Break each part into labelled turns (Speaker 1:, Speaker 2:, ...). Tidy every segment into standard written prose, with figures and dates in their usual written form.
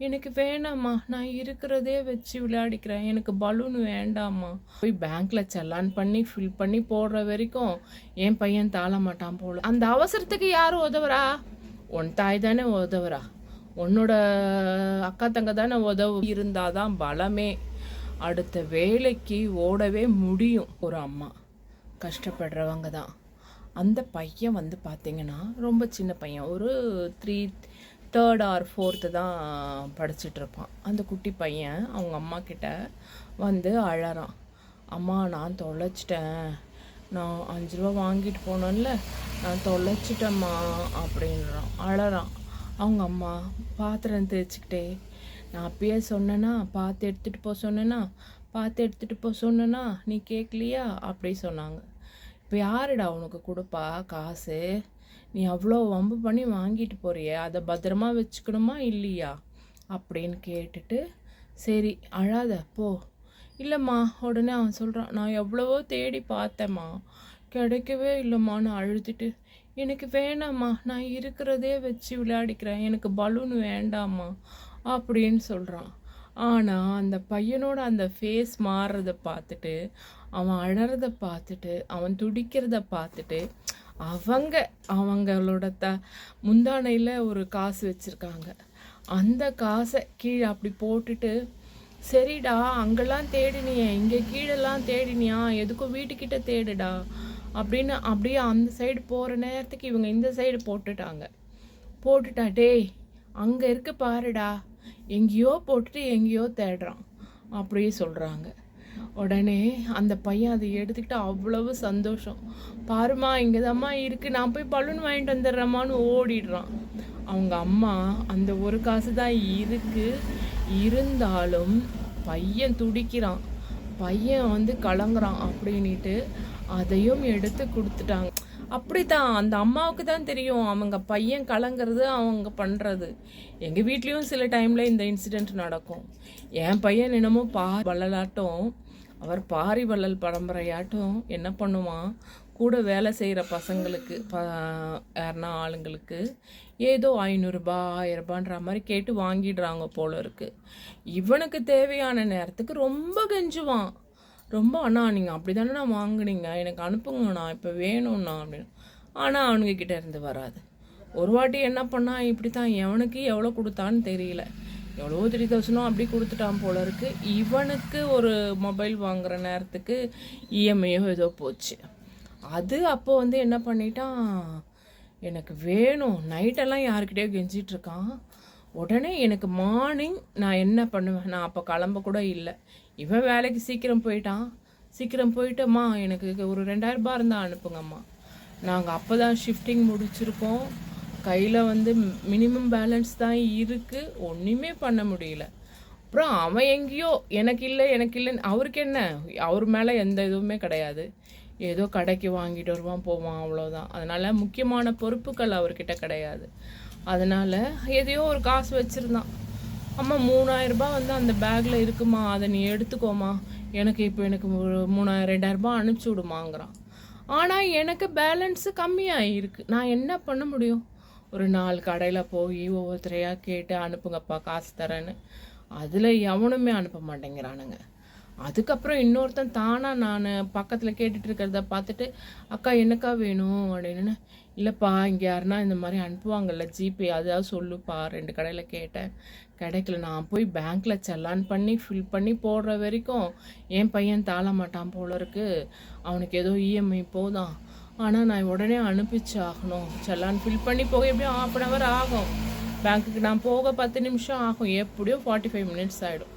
Speaker 1: எனக்கு வேணாம்மா, நான் இருக்கிறதே வச்சு விளையாடிக்கிறேன். எனக்கு பலூன் வேண்டாம்மா. போய் பேங்க்ல செலான் பண்ணி ஃபில் பண்ணி போடுற வரைக்கும் என் பையன் தாள மாட்டான் போல. அந்த அவசரத்துக்கு யார் உதவுறா? உன் தாய் தானே உதவுறா. உன்னோட அக்கா தங்க தானே உதவு இருந்தாதான் பலமே. அடுத்த வேலைக்கு ஓடவே முடியும். ஒரு அம்மா கஷ்டப்படுறவங்க தான். அந்த பையன் வந்து பார்த்தீங்கன்னா ரொம்ப சின்ன பையன், ஒரு 3rd or 4th தான் படிச்சிட்ருப்பான். அந்த குட்டி பையன் அவங்க அம்மா கிட்ட வந்து அழறான். அம்மா நான் தொலைச்சிட்டேன், நான் 5 ரூபா வாங்கிட்டு போனேன்ல, நான் தொலைச்சிட்டேம்மா அப்படின்றான், அழறான். அவங்க அம்மா பாத்திரம் தேய்ச்சிக்கிட்டே, நான் அப்பயே சொன்னேன்னா, பார்த்து எடுத்துகிட்டு போக சொன்னேன்னா, பார்த்து எடுத்துகிட்டு போக சொன்னேன்னா நீ கேட்கலையா அப்படி சொன்னாங்க. இப்போ யாருடா உனக்கு கொடுப்பா காசு? நீ அவ்வளோ வம்பு பண்ணி வாங்கிட்டு போறியே, அதை பத்திரமா வச்சுக்கணுமா இல்லையா அப்படின்னு கேட்டுட்டு, சரி அழாத போ. இல்லைம்மா, உடனே அவன் சொல்கிறான், நான் எவ்வளவோ தேடி பார்த்தேம்மா, கிடைக்கவே இல்லைம்மான்னு அழுதுட்டு, எனக்கு வேணாம்மா, நான் இருக்கிறதே வச்சு விளையாடிக்கிறேன், எனக்கு பலூன் வேண்டாம்மா அப்படின்னு சொல்கிறான். ஆனால் அந்த பையனோட அந்த ஃபேஸ் மாறுறத பார்த்துட்டு, அவன் அழறத பார்த்துட்டு, அவன் துடிக்கிறத பார்த்துட்டு, அவங்களோட முந்தானையில் ஒரு காசு வச்சுருக்காங்க. அந்த காசை கீழே அப்படி போட்டுட்டு, சரிடா அங்கெல்லாம் தேடினியே, இங்கே கீழெல்லாம் தேடினியா, எதுக்கும் வீட்டுக்கிட்ட தேடுடா அப்படின்னு அப்படியே அந்த சைடு போகிற நேரத்துக்கு இவங்க இந்த சைடு போட்டுட்டா, டேய் அங்கே இருக்கு பாருடா, எங்கேயோ போட்டுட்டு எங்கேயோ தேடுறான் அப்படியே சொல்கிறாங்க. உடனே அந்த பையன் அதை எடுத்துக்கிட்டு அவ்வளவு சந்தோஷம், பாருமா இங்கே தாம்மா இருக்குது, நான் போய் பலூன் வாங்கிட்டு வந்துடுறேம்மான்னு ஓடிடுறான். அவங்க அம்மா அந்த ஒரு காசு தான் இருக்குது, இருந்தாலும் பையன் துடிக்கிறான், பையன் வந்து கலங்குறான் அப்படின்ட்டு அதையும் எடுத்து கொடுத்துட்டாங்க. அப்படித்தான் அந்த அம்மாவுக்கு தான் தெரியும் அவங்க பையன் கலங்கிறது அவங்க பண்ணுறது. எங்கள் வீட்லேயும் சில டைமில் இந்த இன்சிடெண்ட் நடக்கும். என் பையன் என்னமோ வள்ளலாட்டம், அவர் பாரி வள்ளல் பரம்பரையாட்டும் என்ன பண்ணுவான், கூட வேலை செய்கிற பசங்களுக்கு யாருன்னா ஆளுங்களுக்கு ஏதோ 500 1000 மாதிரி கேட்டு வாங்கிடுறாங்க போல இருக்குது. இவனுக்கு தேவையான நேரத்துக்கு ரொம்ப கெஞ்சுவான், ரொம்ப அண்ணா நீங்கள் அப்படி தானே நான் வாங்கினீங்க, எனக்கு அனுப்புங்கண்ணா இப்போ வேணும்ண்ணா அப்படின்னு. ஆனால் அவனுக்கிட்ட இருந்து வராது. ஒரு வாட்டி என்ன பண்ணால் இப்படி தான், எவனுக்கு எவ்வளோ கொடுத்தான்னு தெரியல, எவ்வளோ 3000 அப்படி கொடுத்துட்டான் போல இருக்குது. இவனுக்கு ஒரு மொபைல் வாங்குகிற நேரத்துக்கு இஎம்ஐயோ ஏதோ போச்சு. அது அப்போ வந்து என்ன பண்ணிட்டான், எனக்கு வேணும் நைட்டெல்லாம் யாருக்கிட்டேயோ கெஞ்சிட்ருக்கான். உடனே எனக்கு மார்னிங் நான் என்ன பண்ணுவேன், நான் அப்போ கிளம்ப கூட இல்லை, இவன் வேலைக்கு சீக்கிரம் போயிட்டம்மா எனக்கு ஒரு 2000 இருந்தால் அனுப்புங்கம்மா, நாங்கள் அப்போ தான் ஷிஃப்டிங் முடிச்சிருக்கோம், கையில் வந்து மினிமம் பேலன்ஸ் தான் இருக்குது, ஒன்றுமே பண்ண முடியல. அப்புறம் அவன் எங்கேயோ எனக்கு இல்லைன்னு, அவருக்கு என்ன, அவர் மேலே எந்த இதுவுமே கிடையாது, ஏதோ கடைக்கு வாங்கிட்டு வருவான் போவான் அவ்வளோதான். அதனால் முக்கியமான பொறுப்புகள் அவர்கிட்ட கிடையாது. அதனால் எதையோ ஒரு காசு வச்சுருந்தான். அம்மா 3000 வந்து அந்த பேக்கில் இருக்குமா, அதை நீ எடுத்துக்கோமா, எனக்கு ஒரு 2000 அனுப்பிச்சி விடுமாங்கிறான். ஆனால் எனக்கு பேலன்ஸு கம்மியாக இருக்குது, நான் என்ன பண்ண முடியும்? ஒரு 4 கடையில் போய் ஒவ்வொருத்தரையாக கேட்டு அனுப்புங்கப்பா காசு தரேன்னு, அதில் எவனுமே அனுப்ப மாட்டேங்கிறானுங்க. அதுக்கப்புறம் இன்னொருத்தன் தானாக நான் பக்கத்தில் கேட்டுட்டு இருக்கிறத பார்த்துட்டு, அக்கா என்னக்கா வேணும் அப்படின்னு, இல்லைப்பா இங்கே யாருன்னா இந்த மாதிரி அனுப்புவாங்கள்ல ஜிபே, அதாவது சொல்லுப்பா, 2 கடையில் கேட்டேன் கிடைக்கல, நான் போய் பேங்க்கில் செலான் பண்ணி ஃபில் பண்ணி போடுற வரைக்கும் என் பையன் தாள மாட்டான் போல இருக்குது, அவனுக்கு ஏதோ இஎம்ஐ போதான், ஆனால் நான் உடனே அனுப்பிச்சு ஆகணும், செலான் ஃபில் பண்ணி போக எப்படியும் 1/2 hour ஆகும், பேங்க்குக்கு நான் போக 10 நிமிஷம் ஆகும், எப்படியும் 45 minutes ஆகிடும்.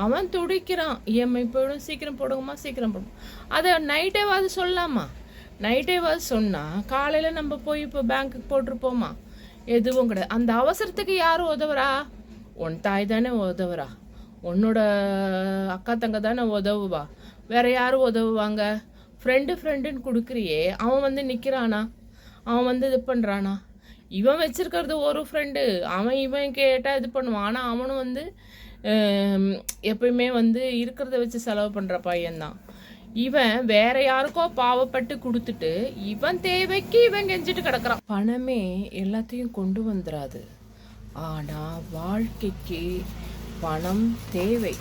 Speaker 1: அவன் துடிக்கிறான், இஎம்ஐ போயிடும், சீக்கிரம் போடுங்கம்மா சீக்கிரம் போடும். அதை நைட்டேவாது சொல்லலாமா, நைட்டேவாது சொன்னால் காலையில் நம்ம போய் இப்போ பேங்க்குக்கு போட்டிருப்போமா, எதுவும் கிடையாது. அந்த அவசரத்துக்கு யாரும் உதவுறா? உன் தாய் தானே உதவுறா, உன்னோட அக்கா தங்க தானே உதவுவா, வேறு யாரும் உதவுவாங்க? ஃப்ரெண்டுன்னு கொடுக்குறியே, அவன் வந்து நிற்கிறானா, அவன் வந்து இது பண்ணுறானா? இவன் வச்சுருக்கிறது ஒரு ஃப்ரெண்டு, இவன் கேட்டால் இது பண்ணுவான், ஆனால் அவனும் வந்து எப்பயுமே வந்து இருக்கிறத வச்சு செலவு பண்ணுற பையன்தான். இவன் வேற யாருக்கோ பாவப்பட்டு கொடுத்துட்டு இவன் தேவைக்கு இவன் கெஞ்சிட்டு கிடக்குறான். பணமே எல்லாத்தையும் கொண்டு வந்துடாது, ஆனால் வாழ்க்கைக்கு பணம் தேவை.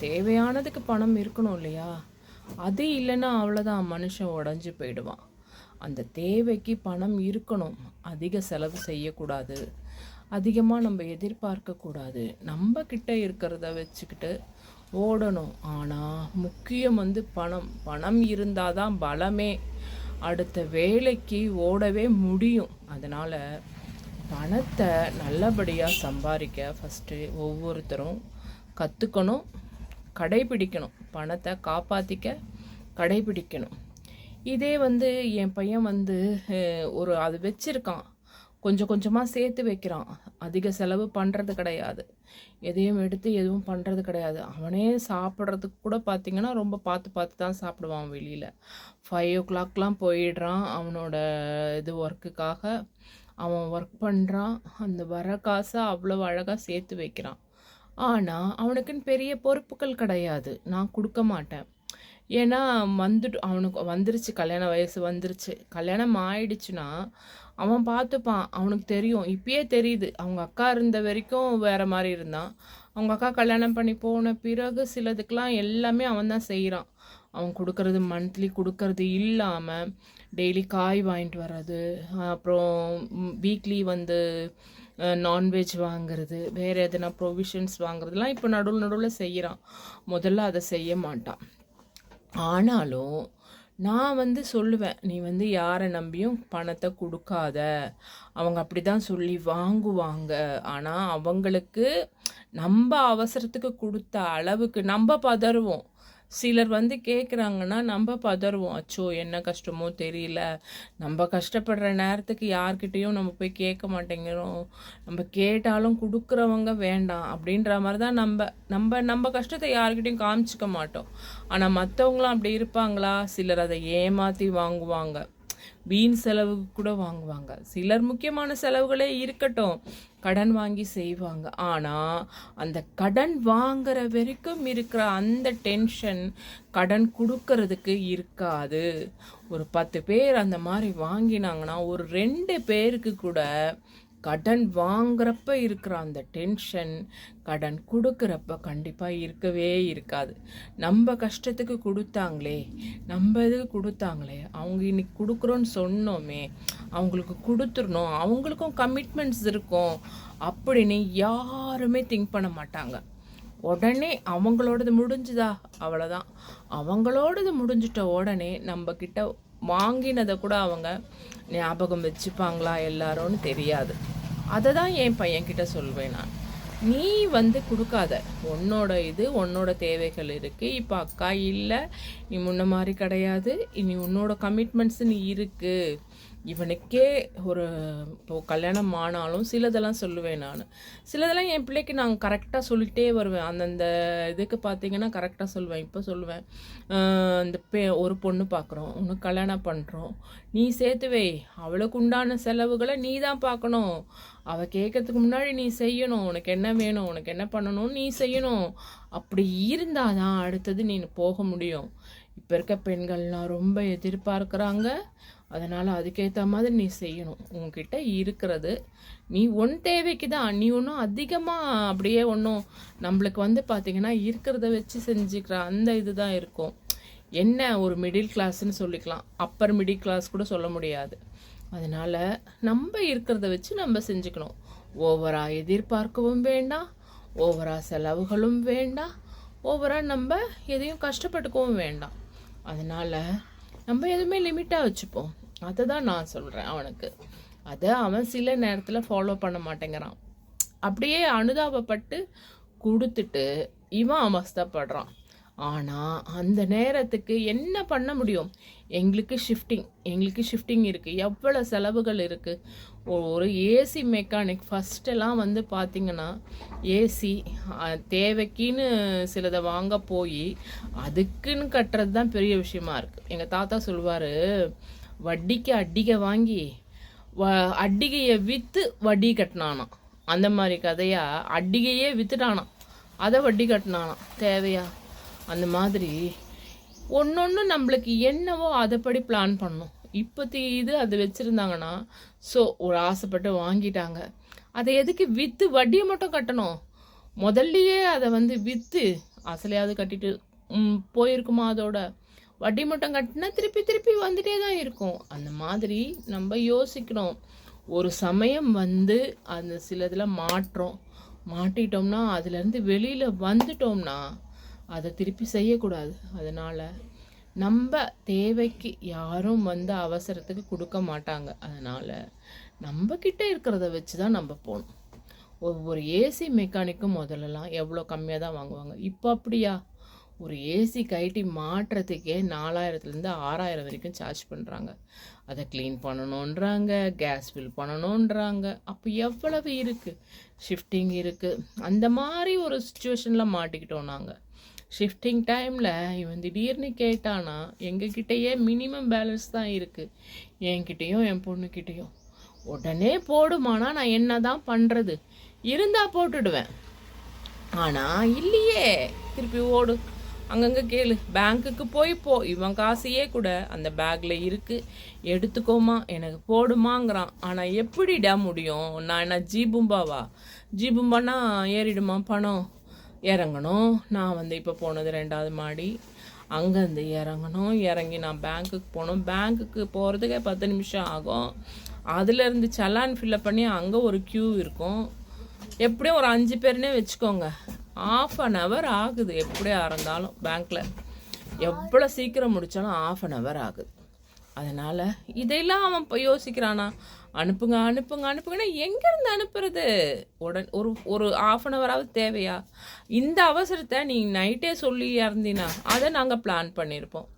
Speaker 1: தேவையானதுக்கு பணம் இருக்கணும் இல்லையா? அது இல்லைன்னா அவ்வளோதான், மனுஷன் உடஞ்சி போயிடுவான். அந்த தேவைக்கு பணம் இருக்கணும். அதிக செலவு செய்யக்கூடாது, அதிகமாக நம்ம எதிர்பார்க்கக்கூடாது. நம்ம கிட்ட இருக்கிறத வச்சுக்கிட்டு ஓடணும். ஆனால் முக்கியம் பணம். பணம் இருந்தால் தான் பலமே. அடுத்த வேலைக்கு ஓடவே முடியும். அதனால் பணத்தை நல்லபடியாக சம்பாதிக்க ஃபஸ்ட்டு ஒவ்வொருத்தரும் கற்றுக்கணும், கடைபிடிக்கணும். பணத்தை காப்பாற்றிக்க கடைபிடிக்கணும். இதே என் பையன் ஒரு அது வச்சுருக்கான், கொஞ்சம் கொஞ்சமாக சேர்த்து வைக்கிறான். அதிக செலவு பண்ணுறது கிடையாது, எதையும் எடுத்து எதுவும் பண்ணுறது கிடையாது. அவனே சாப்பிட்றதுக்கு கூட பார்த்திங்கன்னா ரொம்ப பார்த்து பார்த்து தான் சாப்பிடுவான். வெளியில் 5 o'clockலாம் போயிடுறான் அவனோட ஒர்க்குக்காக. அவன் ஒர்க் பண்ணுறான், அந்த வர காசை அவ்வளோ அழகாக சேர்த்து வைக்கிறான். ஆனால் அவனுக்குன்னு பெரிய பொறுப்புகள் கிடையாது, நான் கொடுக்க மாட்டேன். ஏன்னா அவனுக்கு வந்துருச்சு, கல்யாண வயசு வந்துருச்சு. கல்யாணம் ஆயிடுச்சுன்னா அவன் பார்த்துப்பான். அவனுக்கு தெரியும், இப்பயே தெரியுது. அவங்க அக்கா இருந்த வரைக்கும் வேறு மாதிரி இருந்தான். அவங்க அக்கா கல்யாணம் பண்ணி போன பிறகு சிலதுக்கெலாம் எல்லாமே அவன் தான் செய்கிறான். அவன் கொடுக்கறது மந்த்லி கொடுக்கறது இல்லாமல் டெய்லி காய் வாங்கிட்டு வர்றது, அப்புறம் வீக்லி நான்வெஜ் வாங்கிறது, வேறு எதனா ப்ரொவிஷன்ஸ் வாங்குறதுலாம் இப்போ நடுவில் செய்கிறான். முதல்ல அதை செய்ய மாட்டான். ஆனாலும் நான் சொல்லுவேன், நீ யாரை நம்பியும் பணத்தை கொடுக்காத. அவங்க அப்படி தான் சொல்லி வாங்குவாங்க. ஆனால் அவங்களுக்கு நம்ம அவசரத்துக்கு கொடுத்த அளவுக்கு நம்ம பதறுவோம். சிலர் கேட்குறாங்கன்னா நம்ம பதறுவோம். அச்சோ என்ன கஷ்டமோ தெரியல, நம்ம கஷ்டப்படுற நேரத்துக்கு யார்கிட்டையும் நம்ம போய் கேட்க மாட்டேங்கிறோம். நம்ம கேட்டாலும் கொடுக்குறவங்க வேண்டாம் அப்படின்ற மாதிரி தான் நம்ம கஷ்டத்தை யார்கிட்டையும் காமிச்சிக்க மாட்டோம். ஆனால் மற்றவங்களாம் அப்படி இருப்பாங்களா? சிலர் அதை ஏமாற்றி வாங்குவாங்க, வீண் செலவுக்கு கூட வாங்குவாங்க. சிலர் முக்கியமான செலவுகளே இருக்கட்டும் கடன் வாங்கி செய்வாங்க. ஆனால் அந்த கடன் வாங்குற வரைக்கும் இருக்கிற அந்த டென்ஷன் கடன் கொடுக்கறதுக்கு இருக்காது. ஒரு 10 பேர் அந்த மாதிரி வாங்கினாங்கன்னா ஒரு 2 பேருக்கு கூட கடன் வாங்குறப்ப இருக்கிற அந்த டென்ஷன் கடன் கொடுக்குறப்ப கண்டிப்பாக இருக்கவே இருக்காது. நம்ம கஷ்டத்துக்கு கொடுத்தாங்களே, நம்ம இதுக்கு கொடுத்தாங்களே, அவங்க இன்னைக்கு கொடுக்குறோன்னு சொன்னோமே, அவங்களுக்கு கொடுத்துடணும், அவங்களுக்கும் கமிட்மெண்ட்ஸ் இருக்கும் அப்படின்னு யாருமே திங்க் பண்ண மாட்டாங்க. உடனே அவங்களோடது முடிஞ்சுதா அவ்வளோதான். அவங்களோடது முடிஞ்சிட்ட உடனே நம்மக்கிட்ட வாங்கினதை கூட அவங்க ஞாபகம் வச்சுப்பாங்களா எல்லாரும்னு தெரியாது. அதை தான் என் பையன்கிட்ட சொல்வேன் நான். நீ கொடுக்காத, உன்னோட தேவைகள் இருக்குது. இப்போ அக்கா இல்லை, நீ முன்ன மாதிரி கிடையாது, இனி உன்னோட கமிட்மெண்ட்ஸ் நீ இருக்குது. இவனுக்கே இப்போ கல்யாணம் ஆனாலும் சிலதெல்லாம் சொல்லுவேன் நான். சிலதெல்லாம் என் பிள்ளைக்கு நான் கரெக்டாக சொல்லிகிட்டே வருவேன். அந்தந்த இதுக்கு பார்த்தீங்கன்னா கரெக்டாக சொல்லுவேன். இப்போ சொல்லுவேன், இந்த ஒரு பொண்ணு பார்க்குறோம், உனக்கு கல்யாணம் பண்ணுறோம், நீ சேர்த்து வை, அவளுக்கு உண்டான செலவுகளை நீ தான் பார்க்கணும். அவள் கேட்கறதுக்கு முன்னாடி நீ செய்யணும். உனக்கு என்ன வேணும், உனக்கு என்ன பண்ணணும்னு நீ செய்யணும். அப்படி இருந்தால் தான் அடுத்தது நீ போக முடியும். இப்போ இருக்க பெண்கள்லாம் ரொம்ப எதிர்பார்க்குறாங்க. அதனால் அதுக்கேற்ற மாதிரி நீ செய்யணும். உங்ககிட்ட இருக்கிறது நீ தேவைக்கு தான். நீ ஒன்றும் அதிகமாக அப்படியே நம்மளுக்கு பார்த்திங்கன்னா இருக்கிறத வச்சு செஞ்சுக்கிற அந்த இதுதான் இருக்கும். என்ன ஒரு மிடில் கிளாஸ்ன்னு சொல்லிக்கலாம், அப்பர் மிடில் கிளாஸ் கூட சொல்ல முடியாது. அதனால் நம்ம இருக்கிறத வச்சு நம்ம செஞ்சுக்கணும். ஓவராக எதிர்பார்க்கவும் வேண்டாம், ஓவராக செலவுகளும் வேண்டாம், ஓவராக நம்ம எதையும் கஷ்டப்பட்டுக்கவும் வேண்டாம். அதனால் நம்ம எதுவுமே லிமிட்டாக வச்சுப்போம். அதை தான் நான் சொல்கிறேன் அவனுக்கு. அதை அவன் சில நேரத்தில் ஃபாலோ பண்ண மாட்டேங்கிறான். அப்படியே அனுதாபப்பட்டு கொடுத்துட்டு இவன் அவஸ்தைப்படுறான். ஆனால் அந்த நேரத்துக்கு என்ன பண்ண முடியும்? எங்களுக்கு ஷிஃப்டிங் இருக்குது, எவ்வளோ செலவுகள் இருக்குது. ஒரு ஏசி மெக்கானிக் ஃபஸ்ட்டெல்லாம் பார்த்திங்கன்னா ஏசி தேவைக்குன்னு சிலதை வாங்க போய் அதுக்குன்னு கட்டுறது தான் பெரிய விஷயமா இருக்குது. எங்கள் தாத்தா சொல்லுவார், வட்டிக்கு அட்டிகை வாங்கி அட்டிகையை விற்று வட்டி கட்டினானாம். அந்த மாதிரி கதையாக அட்டிகையே விற்றுட்டானான், அதை வட்டி கட்டினானாம். தேவையா? அந்த மாதிரி ஒன்று நம்மளுக்கு என்னவோ அதைப்படி பிளான் பண்ணணும். இப்போத்தி அது வச்சுருந்தாங்கன்னா ஒரு ஆசைப்பட்டு வாங்கிட்டாங்க, அதை எதுக்கு விற்று வட்டியை மட்டும் கட்டணும்? முதல்லையே அதை வந்து விற்று அசலையாவது கட்டிட்டு போயிருக்குமா? அதோட வட்டி மட்டும் கட்டினா திருப்பி திருப்பி வந்துட்டே தான் இருக்கும். அந்த மாதிரி நம்ம யோசிக்கணும். ஒரு சமயம் வந்து அந்த சிலதில் மாட்டிட்டோம்னா அதுலேருந்து வெளியில் வந்துட்டோம்னா அதை திருப்பி செய்யக்கூடாது. அதனால் நம்ம தேவைக்கு யாரும் வந்து அவசரத்துக்கு கொடுக்க மாட்டாங்க. அதனால் நம்ம கிட்ட இருக்கிறத வச்சு தான் நம்ம போகணும். ஒவ்வொரு ஏசி மெக்கானிக்கும் முதல்லலாம் எவ்வளோ கம்மியாக தான் வாங்குவாங்க. இப்போ அப்படியா? ஒரு ஏசி கைட்டி மாட்டுறதுக்கே 4000லேருந்து 6000 வரைக்கும் சார்ஜ் பண்ணுறாங்க. அதை க்ளீன் பண்ணணுன்றாங்க, கேஸ் ஃபில் பண்ணணுன்றாங்க. அப்போ எவ்வளவு இருக்குது? ஷிஃப்டிங் இருக்குது. அந்த மாதிரி ஒரு சுச்சுவேஷனில் மாட்டிக்கிட்டோம் நாங்கள். ஷிஃப்டிங் டைமில் இவன் திடீர்னு கேட்டானா எங்ககிட்டயே மினிமம் பேலன்ஸ் தான் இருக்குது, என்கிட்டையும் என் பொண்ணுக்கிட்டேயும். உடனே போடுமானா நான் என்ன தான் பண்ணுறது? இருந்தால் போட்டுடுவேன். ஆனால் இல்லையே, திருப்பி ஓடு, அங்கங்கே கேளு, பேங்க்குக்கு போ, இவன் காசையே கூட அந்த பேக்கில் இருக்குது, எடுத்துக்கோமா, எனக்கு போடுமாங்கிறான். ஆனால் எப்படிடா முடியும்? நான் என்ன ஜீபும்பாவா? ஜீபும்பானா ஏறிடுமா பணம்? இறங்கணும். நான் வந்து இப்போ போனது 2வது மாடி, அங்கேருந்து இறங்கி நான் பேங்க்குக்கு போகணும். பேங்க்குக்கு போகிறதுக்கே 10 நிமிஷம் ஆகும். அதுலேருந்து சலான் ஃபில்லப் பண்ணி அங்கே ஒரு க்யூ இருக்கும். எப்படியும் ஒரு 5 பேர்னே வச்சுக்கோங்க, 1/2 hour ஆகுது. எப்படியா இருந்தாலும் பேங்க்கில் எவ்வளோ சீக்கிரம் முடித்தாலும் 1/2 hour ஆகுது. அதனால் இதெல்லாம் அவன் இப்போ யோசிக்கிறானா? அனுப்புங்கன்னா எங்கேருந்து அனுப்புறது? ஒரு 1/2 hour தேவையா? இந்த அவசரத்தை நீ நைட்டே சொல்லி இறந்தினா அதை நாங்கள் பிளான் பண்ணியிருப்போம்.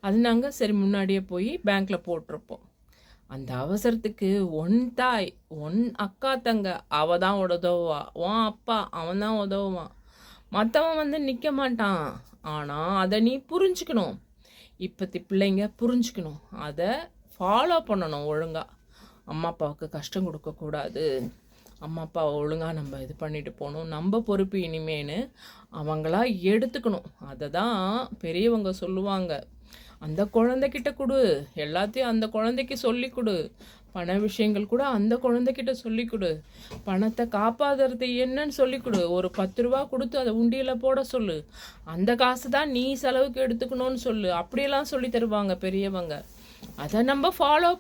Speaker 1: அது நாங்கள் சரி முன்னாடியே போய் பேங்க்கில் போட்டிருப்போம். அந்த அவசரத்துக்கு ஒன் தாய், ஒன் அக்கா தங்க, அவ தான் உதவுவா. உன் அப்பா அவன் தான் உதவுவான். மற்றவன் வந்து நிற்க மாட்டான். ஆனால் அதை நீ புரிஞ்சுக்கணும். இப்போத்தி பிள்ளைங்க புரிஞ்சுக்கணும், அதை ஃபாலோ பண்ணணும் ஒழுங்காக. அம்மா அப்பாவுக்கு கஷ்டம் கொடுக்கக்கூடாது, அம்மா அப்பாவை ஒழுங்காக நம்ம இது பண்ணிட்டு போகணும், நம்ம பொறுப்பு இனிமேன்னு அவங்களா எடுத்துக்கணும். அதை தான் பெரியவங்க சொல்லுவாங்க, அந்த குழந்தைகிட்ட கொடு, எல்லாத்தையும் அந்த குழந்தைக்கு சொல்லி கொடு, பண விஷயங்கள் கூட அந்த குழந்தைகிட்ட சொல்லி கொடு, பணத்தை காப்பாற்றுறது என்னன்னு சொல்லி கொடு. ஒரு 10 ரூபா கொடுத்து அதை உண்டியில் போட சொல்லு, அந்த காசு தான் நீ செலவுக்கு எடுத்துக்கணும்னு சொல்லு. அப்படியெல்லாம் சொல்லி தருவாங்க பெரியவங்க. அதை நம்ம ஃபாலோ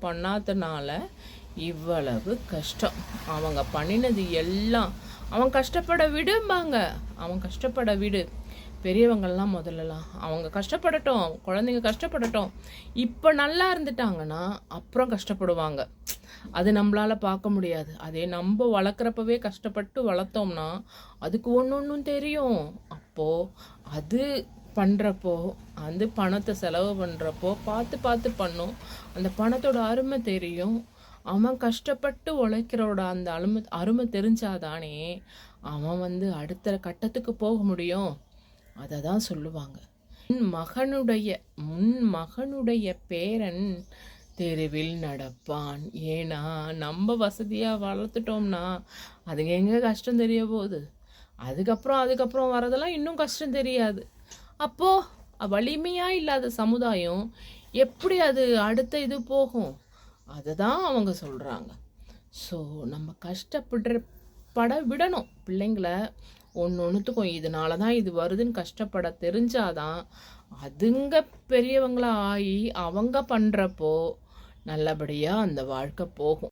Speaker 1: பண்ணாதனால இவ்வளவு கஷ்டம். அவங்க பண்ணினது எல்லாம் அவன் கஷ்டப்பட விடும்பாங்க. அவன் கஷ்டப்பட விடு. பெரியவங்கள்லாம் முதல்லலாம் அவங்க கஷ்டப்படட்டும், குழந்தைங்க கஷ்டப்படட்டும், இப்போ நல்லா இருந்துட்டாங்கன்னா அப்புறம் கஷ்டப்படுவாங்க. அது நம்மளால் பார்க்க முடியாது. அதே நம்ம வளர்க்குறப்பவே கஷ்டப்பட்டு வளர்த்தோம்னா அதுக்கு ஒன்றும் தெரியும். அப்போது அது பண்ணுறப்போ, அந்த பணத்தை செலவு பண்ணுறப்போ பார்த்து பண்ணும். அந்த பணத்தோட அருமை தெரியும். அவன் கஷ்டப்பட்டு உழைக்கிறோட அந்த அருமை தெரிஞ்சாதானே அவன் வந்து அடுத்த கட்டத்துக்கு போக முடியும். அதை தான் சொல்லுவாங்க, முன் மகனுடைய பேரன் தெருவில் நடப்பான். ஏன்னா நம்ம வசதியாக வளர்த்துட்டோம்னா அதுங்க எங்கே கஷ்டம் தெரிய போகுது? அதுக்கப்புறம் வரதெல்லாம் இன்னும் கஷ்டம் தெரியாது. அப்போது வலிமையாக இல்லாத சமுதாயம் எப்படி அது அடுத்த இது போகும்? அதை தான் அவங்க சொல்கிறாங்க. ஸோ நம்ம கஷ்டப்பட விடணும் பிள்ளைங்களை. ஒன்றுத்துக்கும் இதனால தான் இது வருதுன்னு கஷ்டப்பட தெரிஞ்சாதான் அதுங்க பெரியவங்களா ஆகி அவங்க பண்ணுறப்போ நல்லபடியாக அந்த வாழ்க்கை போகும்.